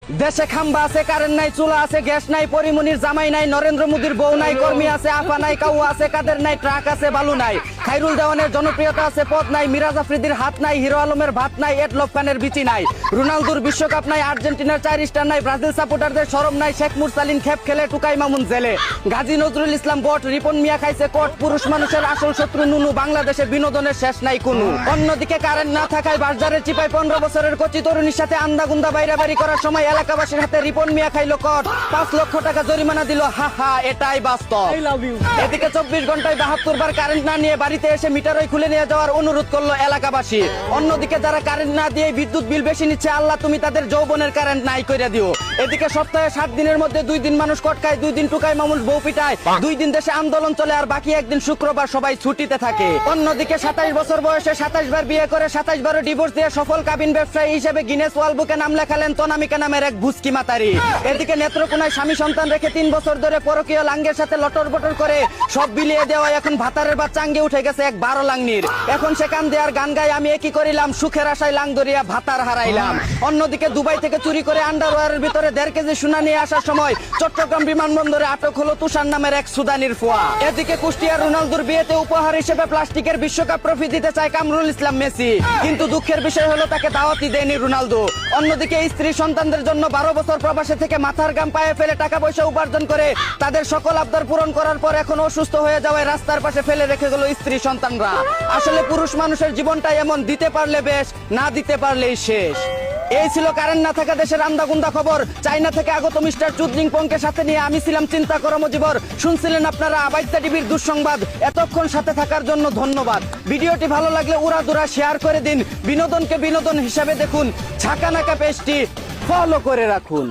দেশে খাম্বা আছে, কারেন্ট নাই, চুলা আছে, গ্যাস নাই, পরিমনির জামাই নাই, নরেন্দ্র মোদীর বউ নাই, কর্মী আছে, আফা নাই, কাউ আছে, কাদের নাই, ট্রাক আছে, বালু নাই, খাইরুল দেওয়ানের জনপ্রিয়তা আছে, পদ নাই, মিরাজ আফ্রিদির হাত নাই, হিরো আলমের ভাত নাই, এডলফ খানের বিচি নাই, রোনালদোর বিশ্বকাপ নাই, আর্জেন্টিনার 4 স্টার নাই, ব্রাজিল সাপোর্টারদের শরম নাই, শেখ মুরসালিন খেপ খেলে, টুকাই মামুন জেলে, গাজী নজরুল ইসলাম বট, রিপন মিয়া খাইছে কোট, পুরুষ মানুষের আসল শত্রু নুনু, বাংলাদেশে বিনোদনের শেষ নাই কোনো। অন্যদিকে কারেন্ট না থাকায় বাজারের চিপায় 15 বছরের কচি তরুণীর সাথে আন্দাগুন্দা বাইরাবাড়ি করার সময় এলাকাবাসীর হাতে রিপন মিয়া খাইলো কট, 5 লক্ষ টাকা জরিমানা দিল, হা হা এটাই বাস্তব। এদিকে 24 ঘন্টায় 72 বার কারেন্ট না নিয়ে বাড়িতে এসে মিটারই খুলে নিয়ে যাওয়ার অনুরোধ করলো এলাকাবাসী। অন্যদিকে যারা কারেন্ট না দিয়ে বিদ্যুৎ বিল বেশি নিচ্ছে, আল্লাহ তুমি তাদের যৌবনের কারেন্ট নাই করে দিও। এদিকে সপ্তাহে 7 দিনের মধ্যে 2 দিন মানুষ কটকায়, 2 দিন টুকাই মামুল বউ পিটায়, 2 দিন দেশে আন্দোলন চলে, আর বাকি একদিন শুক্রবার সবাই ছুটিতে থাকে। অন্যদিকে 27 বছর বয়সে 27 বার বিয়ে করে 27 বারও ডিভোর্স দিয়ে সফল কাবিন ব্যবসায়ী হিসেবে গিনেস ওয়ার্ল্ড বুকে নাম লেখালেন তনামিকা নামের এক ভুস্কি মাতারি। এদিকে নেত্রকোনায় স্বামী সন্তান রেখে 3 বছর ধরে পরকীয় লাঙ্গের সাথে লটর বটর করে সব বিলিয়ে দেওয়া এখন ভাতারের বাচ্চা আঙ্গে উঠে গেছে এক 12 লাঙ্গির। এখন সে কান দেয়ার গান গায়, আমি একই করিলাম সুখের আশায় লাং ধরিয়া ভাতার হারাইলাম। অন্যদিকে দুবাই থেকে চুরি করে আন্ডারওয়্যারের ভিতরে 1.5 কেজি সোনা নিয়ে আসার সময় চট্টগ্রাম বিমানবন্দরে আটক হলো তুষার নামের এক সুদানির ফোয়া। এদিকে কুষ্টিয়ার রোনালদোর বিয়েতে উপহার হিসেবে প্লাস্টিকের বিশ্বকাপ ট্রফি দিতে চায় কামরুল ইসলাম মেসি, কিন্তু দুঃখের বিষয় হলো তাকে দাওয়াতই দেয়নি রোনালদো। অন্যদিকে স্ত্রী সন্তানদের জন্য 12 বছর প্রবাসে থেকে মাথার গাম পায়ে ফেলে টাকা পয়সা উপার্জন করে তাদের সকল আবদার পূরণ করার পর এখন অসুস্থ হয়ে যাওয়ায় রাস্তার পাশে ফেলে রেখে গেল স্ত্রী সন্তানরা। আসলে পুরুষ মানুষের জীবনটাই এমন, দিতে পারলে বেশ, না দিতে পারলেই শেষ। এই ছিল কারেন্ট না থাকা দেশের আন্দাগুন্দা খবর। চাইনা থেকে আগত মিস্টার চুদলিং পংকে সাথে নিয়ে আমি ছিলাম চিন্তা করো মজিবর। শুনছিলেন আপনারা আবাইতা টিভির দুঃসংবাদ। এতক্ষণ সাথে থাকার জন্য ধন্যবাদ। ভিডিওটি ভালো লাগলে উড়াদুরা শেয়ার করে দিন। বিনোদনকে বিনোদন হিসাবে দেখুন। ঝাঁকা নাকা পেজটি ফলো করে রাখুন।